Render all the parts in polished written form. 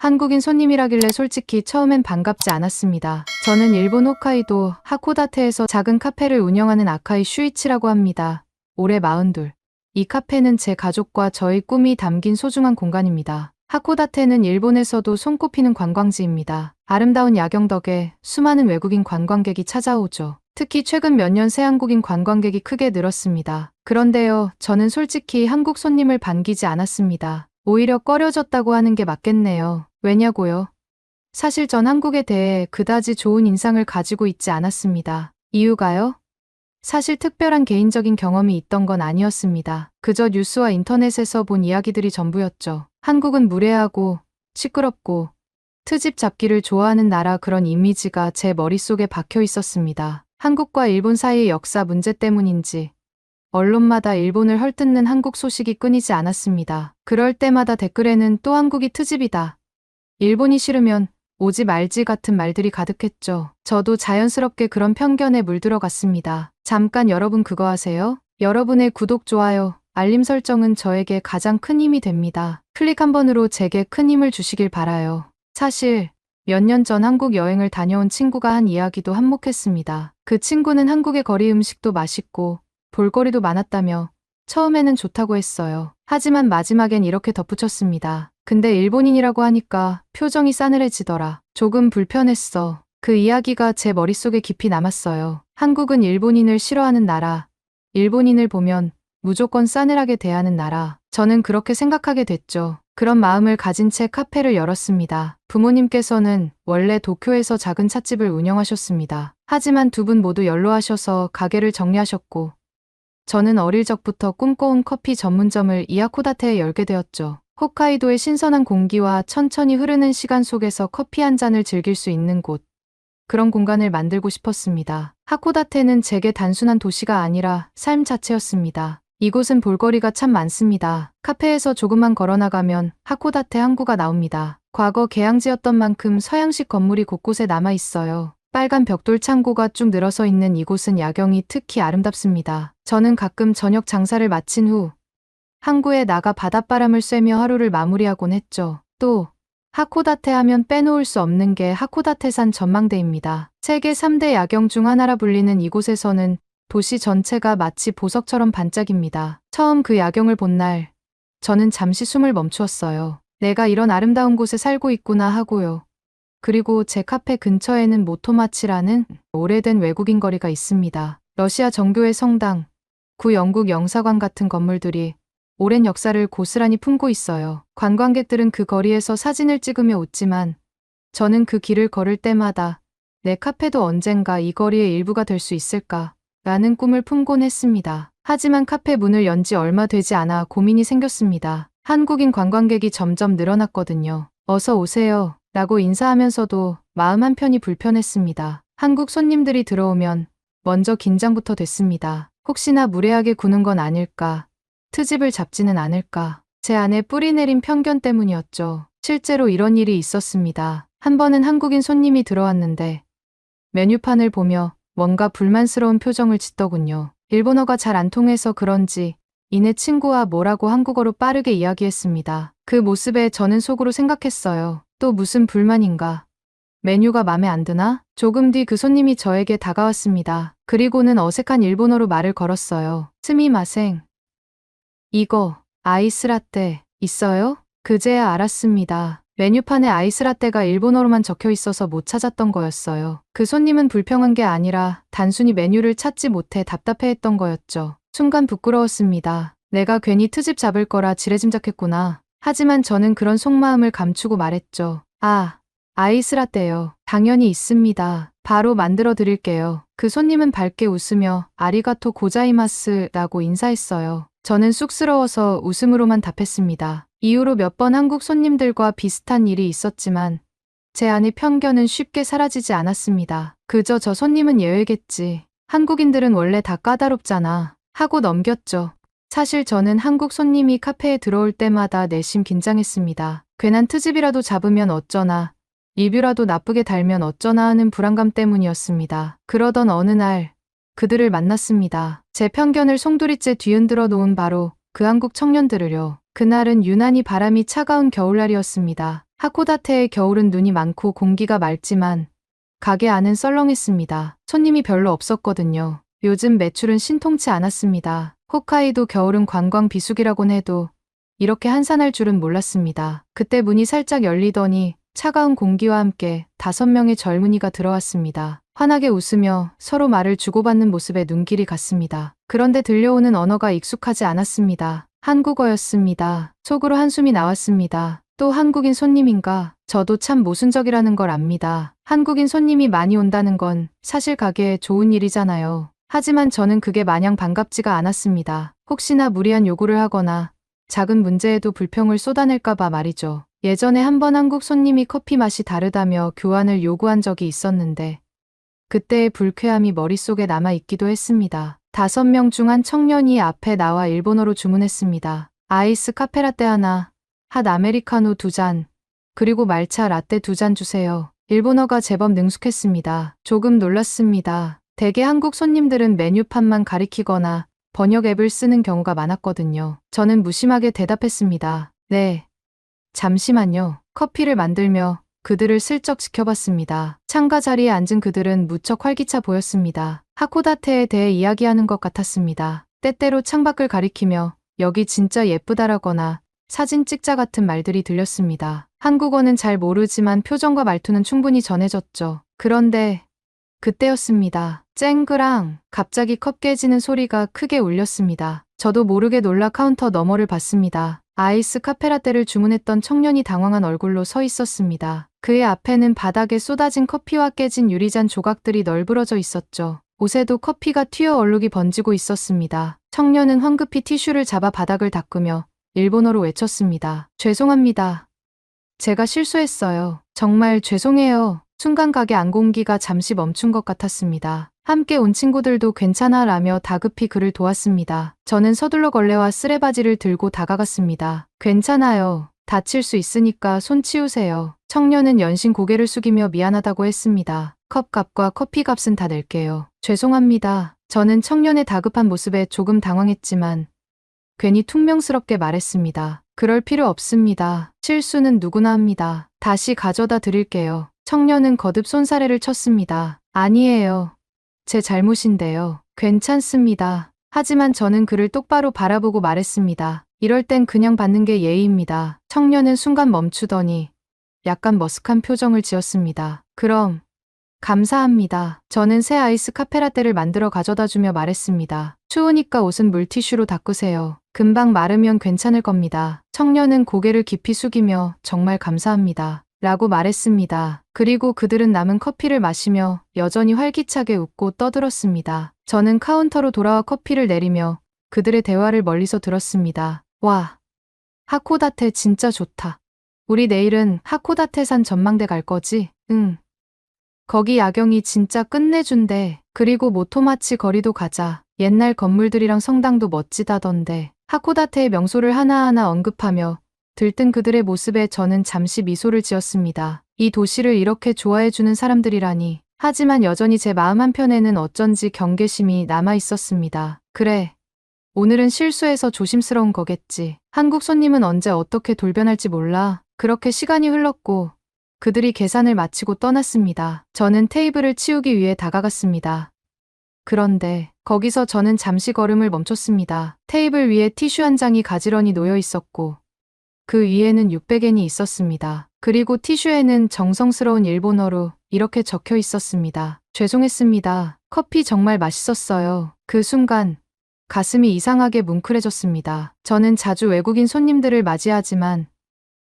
한국인 손님이라길래 솔직히 처음엔 반갑지 않았습니다. 저는 일본 홋카이도 하코다테에서 작은 카페를 운영하는 아카이 슈이치라고 합니다. 올해 42. 이 카페는 제 가족과 저의 꿈이 담긴 소중한 공간입니다. 하코다테는 일본에서도 손꼽히는 관광지입니다. 아름다운 야경 덕에 수많은 외국인 관광객이 찾아오죠. 특히 최근 몇 년 새 한국인 관광객이 크게 늘었습니다. 그런데요, 저는 솔직히 한국 손님을 반기지 않았습니다. 오히려 꺼려졌다고 하는 게 맞겠네요. 왜냐고요? 사실 전 한국에 대해 그다지 좋은 인상을 가지고 있지 않았습니다. 이유가요? 사실 특별한 개인적인 경험이 있던 건 아니었습니다. 그저 뉴스와 인터넷에서 본 이야기들이 전부였죠. 한국은 무례하고 시끄럽고 트집 잡기를 좋아하는 나라, 그런 이미지가 제 머릿속에 박혀 있었습니다. 한국과 일본 사이의 역사 문제 때문인지 언론마다 일본을 헐뜯는 한국 소식이 끊이지 않았습니다. 그럴 때마다 댓글에는 또 한국이 트집이다, 일본이 싫으면 오지 말지 같은 말들이 가득했죠. 저도 자연스럽게 그런 편견에 물들어갔습니다. 잠깐, 여러분 그거 아세요? 여러분의 구독, 좋아요, 알림 설정은 저에게 가장 큰 힘이 됩니다. 클릭 한 번으로 제게 큰 힘을 주시길 바라요. 사실 몇 년 전 한국 여행을 다녀온 친구가 한 이야기도 한몫했습니다. 그 친구는 한국의 거리 음식도 맛있고 볼거리도 많았다며 처음에는 좋다고 했어요. 하지만 마지막엔 이렇게 덧붙였습니다. 근데 일본인이라고 하니까 표정이 싸늘해지더라. 조금 불편했어. 그 이야기가 제 머릿속에 깊이 남았어요. 한국은 일본인을 싫어하는 나라, 일본인을 보면 무조건 싸늘하게 대하는 나라. 저는 그렇게 생각하게 됐죠. 그런 마음을 가진 채 카페를 열었습니다. 부모님께서는 원래 도쿄에서 작은 찻집을 운영하셨습니다. 하지만 두 분 모두 연로하셔서 가게를 정리하셨고, 저는 어릴 적부터 꿈꿔온 커피 전문점을 이하코다테에 열게 되었죠. 홋카이도의 신선한 공기와 천천히 흐르는 시간 속에서 커피 한 잔을 즐길 수 있는 곳, 그런 공간을 만들고 싶었습니다. 하코다테는 제게 단순한 도시가 아니라 삶 자체였습니다. 이곳은 볼거리가 참 많습니다. 카페에서 조금만 걸어나가면 하코다테 항구가 나옵니다. 과거 개항지였던 만큼 서양식 건물이 곳곳에 남아 있어요. 빨간 벽돌 창고가 쭉 늘어서 있는 이곳은 야경이 특히 아름답습니다. 저는 가끔 저녁 장사를 마친 후 항구에 나가 바닷바람을 쐬며 하루를 마무리하곤 했죠. 또 하코다테 하면 빼놓을 수 없는 게 하코다테산 전망대입니다. 세계 3대 야경 중 하나라 불리는 이곳에서는 도시 전체가 마치 보석처럼 반짝입니다. 처음 그 야경을 본 날, 저는 잠시 숨을 멈추었어요. 내가 이런 아름다운 곳에 살고 있구나 하고요. 그리고 제 카페 근처에는 모토마치라는 오래된 외국인 거리가 있습니다. 러시아 정교회 성당, 구 영국 영사관 같은 건물들이 오랜 역사를 고스란히 품고 있어요. 관광객들은 그 거리에서 사진을 찍으며 웃지만 저는 그 길을 걸을 때마다 내 카페도 언젠가 이 거리의 일부가 될 수 있을까 라는 꿈을 품곤 했습니다. 하지만 카페 문을 연 지 얼마 되지 않아 고민이 생겼습니다. 한국인 관광객이 점점 늘어났거든요. 어서 오세요 라고 인사하면서도 마음 한편이 불편했습니다. 한국 손님들이 들어오면 먼저 긴장부터 됐습니다. 혹시나 무례하게 구는 건 아닐까, 트집을 잡지는 않을까. 제 안에 뿌리 내린 편견 때문이었죠. 실제로 이런 일이 있었습니다. 한 번은 한국인 손님이 들어왔는데 메뉴판을 보며 뭔가 불만스러운 표정을 짓더군요. 일본어가 잘 안 통해서 그런지 이내 친구와 뭐라고 한국어로 빠르게 이야기했습니다. 그 모습에 저는 속으로 생각했어요. 또 무슨 불만인가? 메뉴가 맘에 안 드나? 조금 뒤 그 손님이 저에게 다가왔습니다. 그리고는 어색한 일본어로 말을 걸었어요. 스미마생. 이거 아이스라떼 있어요? 그제야 알았습니다. 메뉴판에 아이스라떼가 일본어로만 적혀 있어서 못 찾았던 거였어요. 그 손님은 불평한 게 아니라 단순히 메뉴를 찾지 못해 답답해했던 거였죠. 순간 부끄러웠습니다. 내가 괜히 트집 잡을 거라 지레짐작했구나. 하지만 저는 그런 속마음을 감추고 말했죠. 아이스라떼요. 당연히 있습니다. 바로 만들어 드릴게요. 그 손님은 밝게 웃으며 아리가토 고자이마스라고 인사했어요. 저는 쑥스러워서 웃음으로만 답했습니다. 이후로 몇 번 한국 손님들과 비슷한 일이 있었지만 제 안의 편견은 쉽게 사라지지 않았습니다. 그저 저 손님은 예외겠지, 한국인들은 원래 다 까다롭잖아 하고 넘겼죠. 사실 저는 한국 손님이 카페에 들어올 때마다 내심 긴장했습니다. 괜한 트집이라도 잡으면 어쩌나, 리뷰라도 나쁘게 달면 어쩌나 하는 불안감 때문이었습니다. 그러던 어느 날 그들을 만났습니다. 제 편견을 송두리째 뒤흔들어 놓은 바로 그 한국 청년들을요. 그날은 유난히 바람이 차가운 겨울날이었습니다. 하코다테의 겨울은 눈이 많고 공기가 맑지만 가게 안은 썰렁했습니다. 손님이 별로 없었거든요. 요즘 매출은 신통치 않았습니다. 홋카이도 겨울은 관광 비수기라곤 해도 이렇게 한산할 줄은 몰랐습니다. 그때 문이 살짝 열리더니 차가운 공기와 함께 5명의 젊은이가 들어왔습니다. 환하게 웃으며 서로 말을 주고받는 모습에 눈길이 갔습니다. 그런데 들려오는 언어가 익숙하지 않았습니다. 한국어였습니다. 속으로 한숨이 나왔습니다. 또 한국인 손님인가? 저도 참 모순적이라는 걸 압니다. 한국인 손님이 많이 온다는 건 사실 가게에 좋은 일이잖아요. 하지만 저는 그게 마냥 반갑지가 않았습니다. 혹시나 무리한 요구를 하거나 작은 문제에도 불평을 쏟아낼까봐 말이죠. 예전에 한번 한국 손님이 커피 맛이 다르다며 교환을 요구한 적이 있었는데 그때의 불쾌함이 머릿속에 남아있기도 했습니다. 5명 중 한 청년이 앞에 나와 일본어로 주문했습니다. 아이스 카페라떼 하나, 핫 아메리카노 2잔, 그리고 말차 라떼 2잔 주세요. 일본어가 제법 능숙했습니다. 조금 놀랐습니다. 대개 한국 손님들은 메뉴판만 가리키거나 번역 앱을 쓰는 경우가 많았거든요. 저는 무심하게 대답했습니다. 네. 잠시만요. 커피를 만들며 그들을 슬쩍 지켜봤습니다. 창가 자리에 앉은 그들은 무척 활기차 보였습니다. 하코다테에 대해 이야기하는 것 같았습니다. 때때로 창밖을 가리키며 여기 진짜 예쁘다라거나 사진 찍자 같은 말들이 들렸습니다. 한국어는 잘 모르지만 표정과 말투는 충분히 전해졌죠. 그런데 그때였습니다. 쨍그랑 갑자기 컵 깨지는 소리가 크게 울렸습니다. 저도 모르게 놀라 카운터 너머를 봤습니다. 아이스 카페라떼를 주문했던 청년이 당황한 얼굴로 서 있었습니다. 그의 앞에는 바닥에 쏟아진 커피와 깨진 유리잔 조각들이 널브러져 있었죠. 옷에도 커피가 튀어 얼룩이 번지고 있었습니다. 청년은 황급히 티슈를 잡아 바닥을 닦으며 일본어로 외쳤습니다. 죄송합니다. 제가 실수했어요. 정말 죄송해요. 순간 가게 안공기가 잠시 멈춘 것 같았습니다. 함께 온 친구들도 괜찮아 라며 다급히 그를 도왔습니다. 저는 서둘러 걸레와 쓰레바지를 들고 다가갔습니다. 괜찮아요. 다칠 수 있으니까 손 치우세요. 청년은 연신 고개를 숙이며 미안하다고 했습니다. 컵값과 커피값은 다 낼게요. 죄송합니다. 저는 청년의 다급한 모습에 조금 당황했지만 괜히 퉁명스럽게 말했습니다. 그럴 필요 없습니다. 실수는 누구나 합니다. 다시 가져다 드릴게요. 청년은 거듭 손사래를 쳤습니다. 아니에요. 제 잘못인데요. 괜찮습니다. 하지만 저는 그를 똑바로 바라보고 말했습니다. 이럴 땐 그냥 받는 게 예의입니다. 청년은 순간 멈추더니 약간 머쓱한 표정을 지었습니다. 그럼 감사합니다. 저는 새 아이스 카페라떼를 만들어 가져다 주며 말했습니다. 추우니까 옷은 물티슈로 닦으세요. 금방 마르면 괜찮을 겁니다. 청년은 고개를 깊이 숙이며 정말 감사합니다. 라고 말했습니다. 그리고 그들은 남은 커피를 마시며 여전히 활기차게 웃고 떠들었습니다. 저는 카운터로 돌아와 커피를 내리며 그들의 대화를 멀리서 들었습니다. 와, 하코다테 진짜 좋다. 우리 내일은 하코다테산 전망대 갈 거지? 응. 거기 야경이 진짜 끝내준대. 그리고 모토마치 거리도 가자. 옛날 건물들이랑 성당도 멋지다던데. 하코다테의 명소를 하나하나 언급하며 들뜬 그들의 모습에 저는 잠시 미소를 지었습니다. 이 도시를 이렇게 좋아해주는 사람들이라니. 하지만 여전히 제 마음 한편에는 어쩐지 경계심이 남아 있었습니다. 그래. 오늘은 실수해서 조심스러운 거겠지. 한국 손님은 언제 어떻게 돌변할지 몰라. 그렇게 시간이 흘렀고 그들이 계산을 마치고 떠났습니다. 저는 테이블을 치우기 위해 다가갔습니다. 그런데 거기서 저는 잠시 걸음을 멈췄습니다. 테이블 위에 티슈 한 장이 가지런히 놓여 있었고 그 위에는 600엔이 있었습니다. 그리고 티슈에는 정성스러운 일본어로 이렇게 적혀 있었습니다. 죄송했습니다. 커피 정말 맛있었어요. 그 순간 가슴이 이상하게 뭉클해졌습니다. 저는 자주 외국인 손님들을 맞이하지만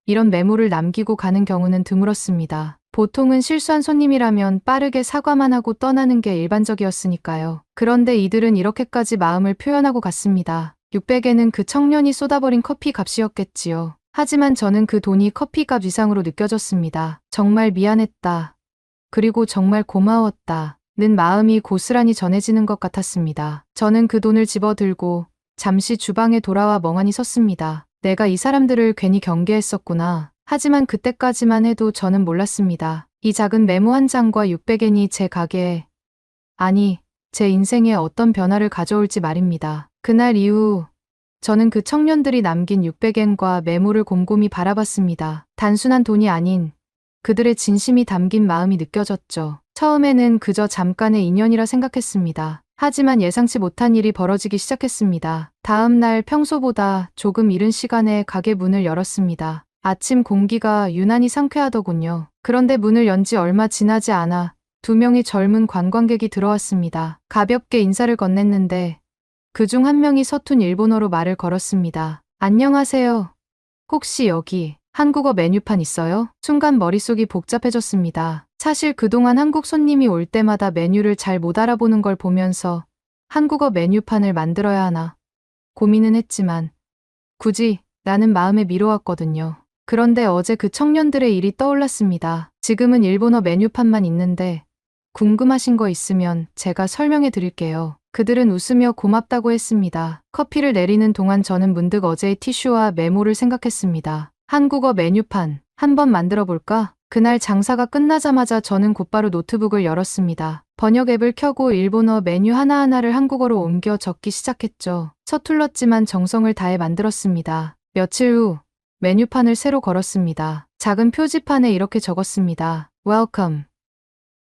이런 메모를 남기고 가는 경우는 드물었습니다. 보통은 실수한 손님이라면 빠르게 사과만 하고 떠나는 게 일반적이었으니까요. 그런데 이들은 이렇게까지 마음을 표현하고 갔습니다. 600엔은 그 청년이 쏟아버린 커피 값이었겠지요. 하지만 저는 그 돈이 커피값 이상으로 느껴졌습니다. 정말 미안했다. 그리고 정말 고마웠다. 는 마음이 고스란히 전해지는 것 같았습니다. 저는 그 돈을 집어들고 잠시 주방에 돌아와 멍하니 섰습니다. 내가 이 사람들을 괜히 경계했었구나. 하지만 그때까지만 해도 저는 몰랐습니다. 이 작은 메모 한 장과 600엔이 제 가게에, 아니, 제 인생에 어떤 변화를 가져올지 말입니다. 그날 이후 저는 그 청년들이 남긴 600엔과 메모를 곰곰이 바라봤습니다. 단순한 돈이 아닌 그들의 진심이 담긴 마음이 느껴졌죠. 처음에는 그저 잠깐의 인연이라 생각했습니다. 하지만 예상치 못한 일이 벌어지기 시작했습니다. 다음 날 평소보다 조금 이른 시간에 가게 문을 열었습니다. 아침 공기가 유난히 상쾌하더군요. 그런데 문을 연 지 얼마 지나지 않아 2명의 젊은 관광객이 들어왔습니다. 가볍게 인사를 건넸는데 그중 한 명이 서툰 일본어로 말을 걸었습니다. 안녕하세요. 혹시 여기 한국어 메뉴판 있어요? 순간 머릿속이 복잡해졌습니다. 사실 그동안 한국 손님이 올 때마다 메뉴를 잘 못 알아보는 걸 보면서 한국어 메뉴판을 만들어야 하나 고민은 했지만 굳이 라는 마음에 미뤄왔거든요. 그런데 어제 그 청년들의 일이 떠올랐습니다. 지금은 일본어 메뉴판만 있는데 궁금하신 거 있으면 제가 설명해 드릴게요. 그들은 웃으며 고맙다고 했습니다. 커피를 내리는 동안 저는 문득 어제의 티슈와 메모를 생각했습니다. 한국어 메뉴판 한번 만들어 볼까? 그날 장사가 끝나자마자 저는 곧바로 노트북을 열었습니다. 번역 앱을 켜고 일본어 메뉴 하나하나를 한국어로 옮겨 적기 시작했죠. 서툴렀지만 정성을 다해 만들었습니다. 며칠 후 메뉴판을 새로 걸었습니다. 작은 표지판에 이렇게 적었습니다. Welcome.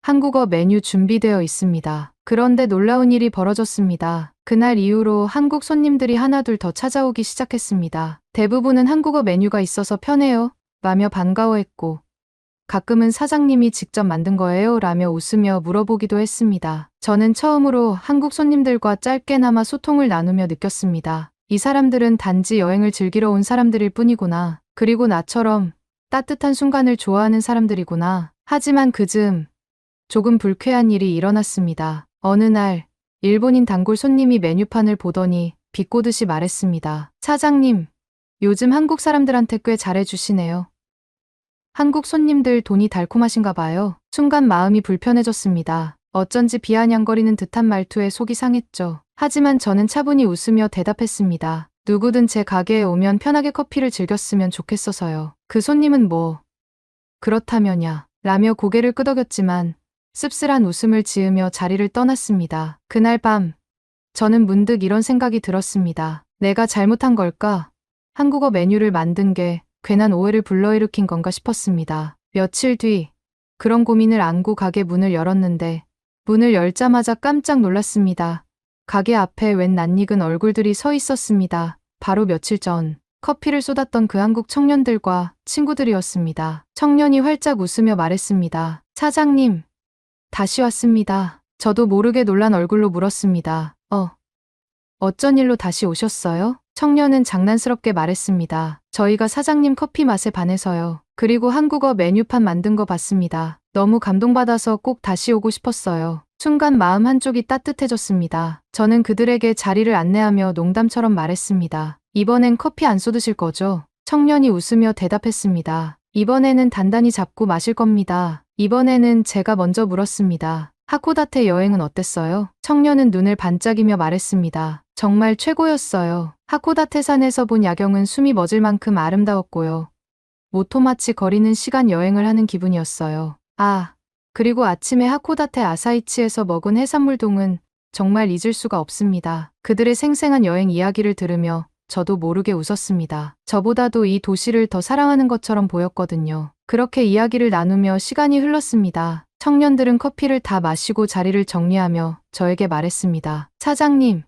한국어 메뉴 준비되어 있습니다. 그런데 놀라운 일이 벌어졌습니다. 그날 이후로 한국 손님들이 하나둘 더 찾아오기 시작했습니다. 대부분은 한국어 메뉴가 있어서 편해요 라며 반가워했고 가끔은 사장님이 직접 만든 거예요 라며 웃으며 물어보기도 했습니다. 저는 처음으로 한국 손님들과 짧게나마 소통을 나누며 느꼈습니다. 이 사람들은 단지 여행을 즐기러 온 사람들일 뿐이구나. 그리고 나처럼 따뜻한 순간을 좋아하는 사람들이구나. 하지만 그즈음 조금 불쾌한 일이 일어났습니다. 어느 날 일본인 단골 손님이 메뉴판을 보더니 비꼬듯이 말했습니다. 사장님, 요즘 한국 사람들한테 꽤 잘해주시네요. 한국 손님들 돈이 달콤하신가 봐요. 순간 마음이 불편해졌습니다. 어쩐지 비아냥거리는 듯한 말투에 속이 상했죠. 하지만 저는 차분히 웃으며 대답했습니다. 누구든 제 가게에 오면 편하게 커피를 즐겼으면 좋겠어서요. 그 손님은 뭐 그렇다면야 라며 고개를 끄덕였지만 씁쓸한 웃음을 지으며 자리를 떠났습니다. 그날 밤 저는 문득 이런 생각이 들었습니다. 내가 잘못한 걸까? 한국어 메뉴를 만든 게 괜한 오해를 불러일으킨 건가 싶었습니다. 며칠 뒤 그런 고민을 안고 가게 문을 열었는데 문을 열자마자 깜짝 놀랐습니다. 가게 앞에 웬 낯익은 얼굴들이 서 있었습니다. 바로 며칠 전 커피를 쏟았던 그 한국 청년들과 친구들이었습니다. 청년이 활짝 웃으며 말했습니다. 사장님, 다시 왔습니다. 저도 모르게 놀란 얼굴로 물었습니다. 어쩐 일로 다시 오셨어요? 청년은 장난스럽게 말했습니다. 저희가 사장님 커피 맛에 반해서요. 그리고 한국어 메뉴판 만든 거 봤습니다. 너무 감동받아서 꼭 다시 오고 싶었어요. 순간 마음 한쪽이 따뜻해졌습니다. 저는 그들에게 자리를 안내하며 농담처럼 말했습니다. 이번엔 커피 안 쏟으실 거죠? 청년이 웃으며 대답했습니다. 이번에는 단단히 잡고 마실 겁니다. 이번에는 제가 먼저 물었습니다. 하코다테 여행은 어땠어요? 청년은 눈을 반짝이며 말했습니다. 정말 최고였어요. 하코다테산에서 본 야경은 숨이 멎을 만큼 아름다웠고요. 모토마치 거리는 시간 여행을 하는 기분이었어요. 그리고 아침에 하코다테 아사이치에서 먹은 해산물동은 정말 잊을 수가 없습니다. 그들의 생생한 여행 이야기를 들으며 저도 모르게 웃었습니다. 저보다도 이 도시를 더 사랑하는 것처럼 보였거든요. 그렇게 이야기를 나누며 시간이 흘렀습니다. 청년들은 커피를 다 마시고 자리를 정리하며 저에게 말했습니다. 사장님,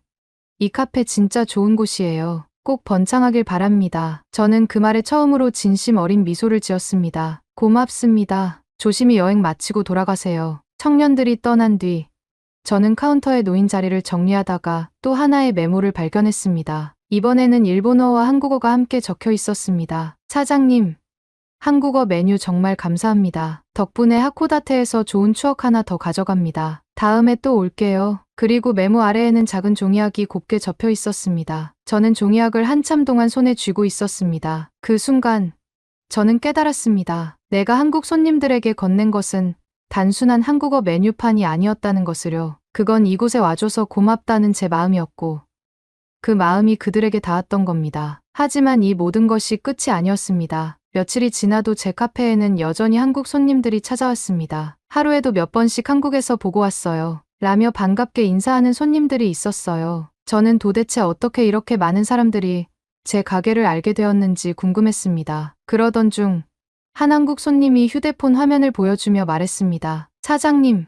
이 카페 진짜 좋은 곳이에요. 꼭 번창하길 바랍니다. 저는 그 말에 처음으로 진심 어린 미소를 지었습니다. 고맙습니다. 조심히 여행 마치고 돌아가세요. 청년들이 떠난 뒤 저는 카운터에 놓인 자리를 정리하다가 또 하나의 메모를 발견했습니다. 이번에는 일본어와 한국어가 함께 적혀 있었습니다. 사장님, 한국어 메뉴 정말 감사합니다. 덕분에 하코다테에서 좋은 추억 하나 더 가져갑니다. 다음에 또 올게요. 그리고 메모 아래에는 작은 종이약이 곱게 접혀 있었습니다. 저는 종이약을 한참 동안 손에 쥐고 있었습니다. 그 순간 저는 깨달았습니다. 내가 한국 손님들에게 건넨 것은 단순한 한국어 메뉴판이 아니었다는 것을요. 그건 이곳에 와줘서 고맙다는 제 마음이었고 그 마음이 그들에게 닿았던 겁니다. 하지만 이 모든 것이 끝이 아니었습니다. 며칠이 지나도 제 카페에는 여전히 한국 손님들이 찾아왔습니다. 하루에도 몇 번씩 한국에서 보고 왔어요. 라며 반갑게 인사하는 손님들이 있었어요. 저는 도대체 어떻게 이렇게 많은 사람들이 제 가게를 알게 되었는지 궁금했습니다. 그러던 중 한 한국 손님이 휴대폰 화면을 보여주며 말했습니다. 사장님,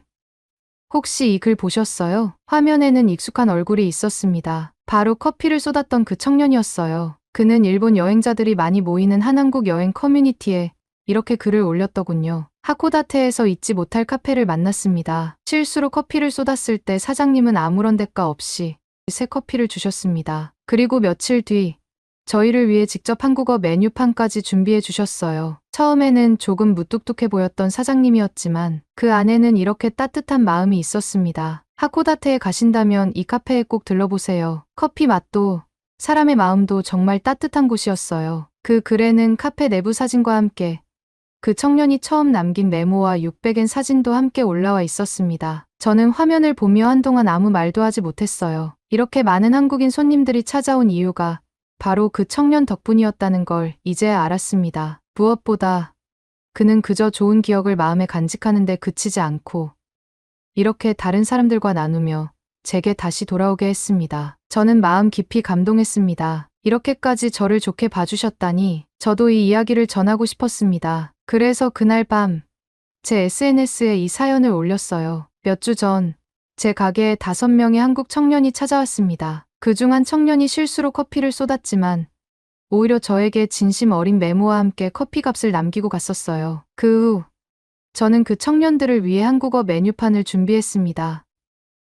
혹시 이 글 보셨어요? 화면에는 익숙한 얼굴이 있었습니다. 바로 커피를 쏟았던 그 청년이었어요. 그는 일본 여행자들이 많이 모이는 한한국 여행 커뮤니티에 이렇게 글을 올렸더군요. 하코다테에서 잊지 못할 카페를 만났습니다. 실수로 커피를 쏟았을 때 사장님은 아무런 대가 없이 새 커피를 주셨습니다. 그리고 며칠 뒤 저희를 위해 직접 한국어 메뉴판까지 준비해 주셨어요. 처음에는 조금 무뚝뚝해 보였던 사장님이었지만 그 안에는 이렇게 따뜻한 마음이 있었습니다. 하코다테에 가신다면 이 카페에 꼭 들러보세요. 커피 맛도 사람의 마음도 정말 따뜻한 곳이었어요. 그 글에는 카페 내부 사진과 함께 그 청년이 처음 남긴 메모와 600엔 사진도 함께 올라와 있었습니다. 저는 화면을 보며 한동안 아무 말도 하지 못했어요. 이렇게 많은 한국인 손님들이 찾아온 이유가 바로 그 청년 덕분이었다는 걸 이제야 알았습니다. 무엇보다 그는 그저 좋은 기억을 마음에 간직하는 데 그치지 않고 이렇게 다른 사람들과 나누며 제게 다시 돌아오게 했습니다. 저는 마음 깊이 감동했습니다. 이렇게까지 저를 좋게 봐주셨다니 저도 이 이야기를 전하고 싶었습니다. 그래서 그날 밤 제 SNS에 이 사연을 올렸어요. 몇 주 전 제 가게에 5명의 한국 청년이 찾아왔습니다. 그중 한 청년이 실수로 커피를 쏟았지만 오히려 저에게 진심 어린 메모와 함께 커피값을 남기고 갔었어요. 그 후 저는 그 청년들을 위해 한국어 메뉴판을 준비했습니다.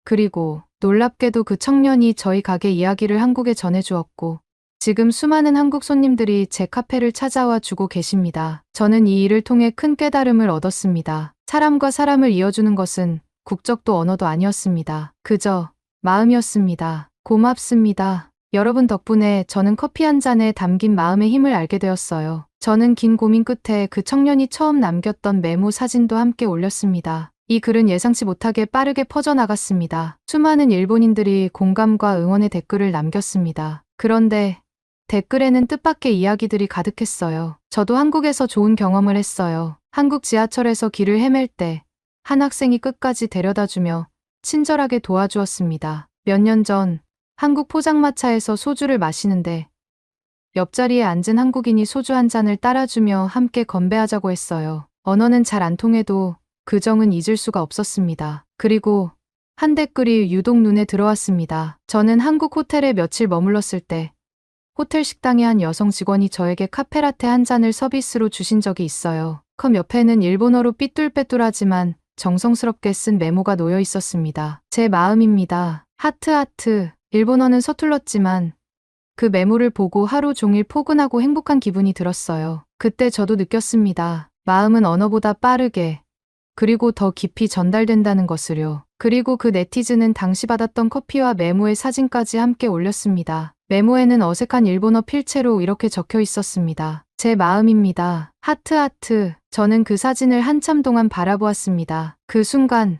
그리고 놀랍게도 그 청년이 저희 가게 이야기를 한국에 전해주었고 지금 수많은 한국 손님들이 제 카페를 찾아와 주고 계십니다. 저는 이 일을 통해 큰 깨달음을 얻었습니다. 사람과 사람을 이어주는 것은 국적도 언어도 아니었습니다. 그저 마음이었습니다. 고맙습니다. 여러분 덕분에 저는 커피 한 잔에 담긴 마음의 힘을 알게 되었어요. 저는 긴 고민 끝에 그 청년이 처음 남겼던 메모 사진도 함께 올렸습니다. 이 글은 예상치 못하게 빠르게 퍼져나갔습니다. 수많은 일본인들이 공감과 응원의 댓글을 남겼습니다. 그런데 댓글에는 뜻밖의 이야기들이 가득했어요. 저도 한국에서 좋은 경험을 했어요. 한국 지하철에서 길을 헤맬 때 한 학생이 끝까지 데려다주며 친절하게 도와주었습니다. 몇 년 전 한국 포장마차에서 소주를 마시는데 옆자리에 앉은 한국인이 소주 한 잔을 따라주며 함께 건배하자고 했어요. 언어는 잘 안 통해도 그 정은 잊을 수가 없었습니다. 그리고 한 댓글이 유독 눈에 들어왔습니다. 저는 한국 호텔에 며칠 머물렀을 때 호텔 식당의 한 여성 직원이 저에게 카페라테 한 잔을 서비스로 주신 적이 있어요. 컵 옆에는 일본어로 삐뚤빼뚤하지만 정성스럽게 쓴 메모가 놓여 있었습니다. 제 마음입니다. 하트. 일본어는 서툴렀지만 그 메모를 보고 하루 종일 포근하고 행복한 기분이 들었어요. 그때 저도 느꼈습니다. 마음은 언어보다 빠르게 그리고 더 깊이 전달된다는 것을요. 그리고 그 네티즌은 당시 받았던 커피와 메모의 사진까지 함께 올렸습니다. 메모에는 어색한 일본어 필체로 이렇게 적혀 있었습니다. 제 마음입니다. 하트. 저는 그 사진을 한참 동안 바라보았습니다. 그 순간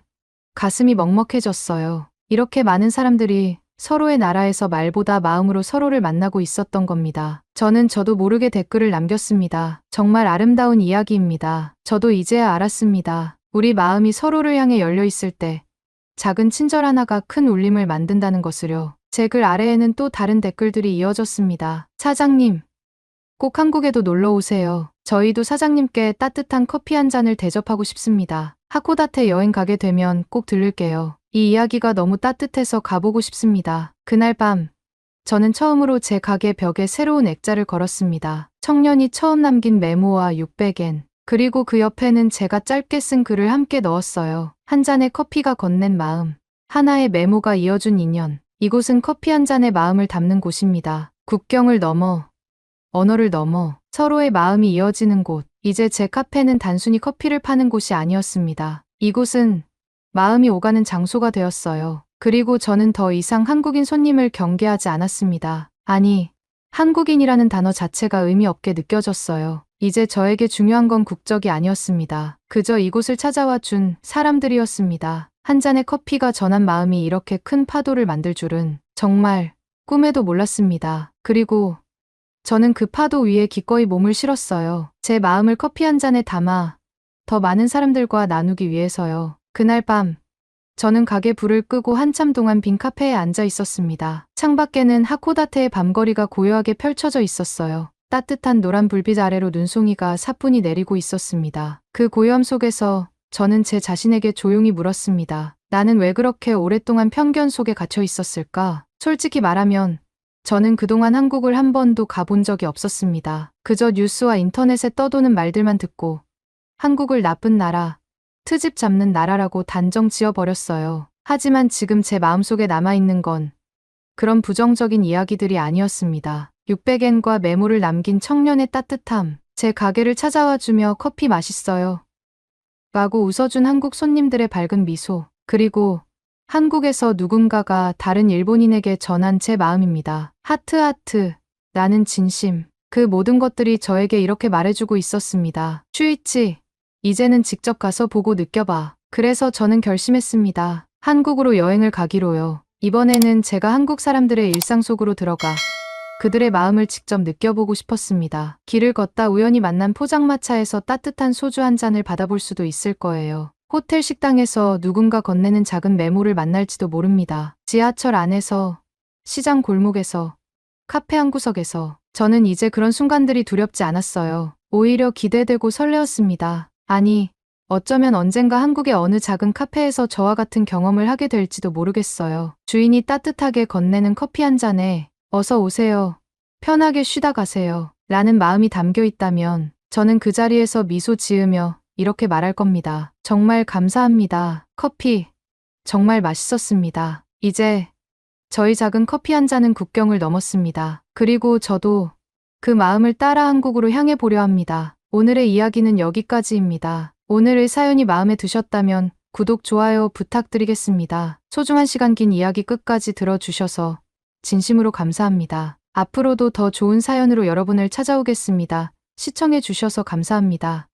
가슴이 먹먹해졌어요. 이렇게 많은 사람들이 서로의 나라에서 말보다 마음으로 서로를 만나고 있었던 겁니다. 저도 모르게 댓글을 남겼습니다. 정말 아름다운 이야기입니다. 저도 이제야 알았습니다. 우리 마음이 서로를 향해 열려 있을 때 작은 친절 하나가 큰 울림을 만든다는 것을요. 제 글 아래에는 또 다른 댓글들이 이어졌습니다. 사장님, 꼭 한국에도 놀러 오세요. 저희도 사장님께 따뜻한 커피 한 잔을 대접하고 싶습니다. 하코다테 여행 가게 되면 꼭 들를게요. 이 이야기가 너무 따뜻해서 가보고 싶습니다. 그날 밤 저는 처음으로 제 가게 벽에 새로운 액자를 걸었습니다. 청년이 처음 남긴 메모와 600엔 그리고 그 옆에는 제가 짧게 쓴 글을 함께 넣었어요. 한 잔의 커피가 건넨 마음, 하나의 메모가 이어준 인연. 이곳은 커피 한 잔의 마음을 담는 곳입니다. 국경을 넘어, 언어를 넘어 서로의 마음이 이어지는 곳. 이제 제 카페는 단순히 커피를 파는 곳이 아니었습니다. 이곳은 마음이 오가는 장소가 되었어요. 그리고 저는 더 이상 한국인 손님을 경계하지 않았습니다. 아니, 한국인이라는 단어 자체가 의미 없게 느껴졌어요. 이제 저에게 중요한 건 국적이 아니었습니다. 그저 이곳을 찾아와 준 사람들이었습니다. 한 잔의 커피가 전한 마음이 이렇게 큰 파도를 만들 줄은 정말 꿈에도 몰랐습니다. 그리고 저는 그 파도 위에 기꺼이 몸을 실었어요. 제 마음을 커피 한 잔에 담아 더 많은 사람들과 나누기 위해서요. 그날 밤 저는 가게 불을 끄고 한참 동안 빈 카페에 앉아 있었습니다. 창밖에는 하코다테의 밤거리가 고요하게 펼쳐져 있었어요. 따뜻한 노란 불빛 아래로 눈송이가 사뿐히 내리고 있었습니다. 그 고요함 속에서 저는 제 자신에게 조용히 물었습니다. 나는 왜 그렇게 오랫동안 편견 속에 갇혀 있었을까? 솔직히 말하면 저는 그동안 한국을 한 번도 가본 적이 없었습니다. 그저 뉴스와 인터넷에 떠도는 말들만 듣고 한국을 나쁜 나라, 트집 잡는 나라라고 단정 지어버렸어요. 하지만 지금 제 마음속에 남아있는 건 그런 부정적인 이야기들이 아니었습니다. 600엔과 메모를 남긴 청년의 따뜻함, 제 가게를 찾아와 주며 커피 맛있어요 라고 웃어준 한국 손님들의 밝은 미소, 그리고 한국에서 누군가가 다른 일본인에게 전한 제 마음입니다. 하트, 나는 진심. 그 모든 것들이 저에게 이렇게 말해주고 있었습니다. 슈이치, 이제는 직접 가서 보고 느껴봐. 그래서 저는 결심했습니다. 한국으로 여행을 가기로요. 이번에는 제가 한국 사람들의 일상 속으로 들어가 그들의 마음을 직접 느껴보고 싶었습니다. 길을 걷다 우연히 만난 포장마차에서 따뜻한 소주 한 잔을 받아볼 수도 있을 거예요. 호텔 식당에서 누군가 건네는 작은 메모를 만날지도 모릅니다. 지하철 안에서, 시장 골목에서, 카페 한 구석에서 저는 이제 그런 순간들이 두렵지 않았어요. 오히려 기대되고 설레었습니다. 아니, 어쩌면 언젠가 한국의 어느 작은 카페에서 저와 같은 경험을 하게 될지도 모르겠어요. 주인이 따뜻하게 건네는 커피 한 잔에 어서 오세요. 편하게 쉬다 가세요. 라는 마음이 담겨 있다면 저는 그 자리에서 미소 지으며 이렇게 말할 겁니다. 정말 감사합니다. 커피 정말 맛있었습니다. 이제 저희 작은 커피 한 잔은 국경을 넘었습니다. 그리고 저도 그 마음을 따라 한국으로 향해 보려 합니다. 오늘의 이야기는 여기까지입니다. 오늘의 사연이 마음에 드셨다면 구독, 좋아요 부탁드리겠습니다. 소중한 시간 긴 이야기 끝까지 들어주셔서 진심으로 감사합니다. 앞으로도 더 좋은 사연으로 여러분을 찾아오겠습니다. 시청해 주셔서 감사합니다.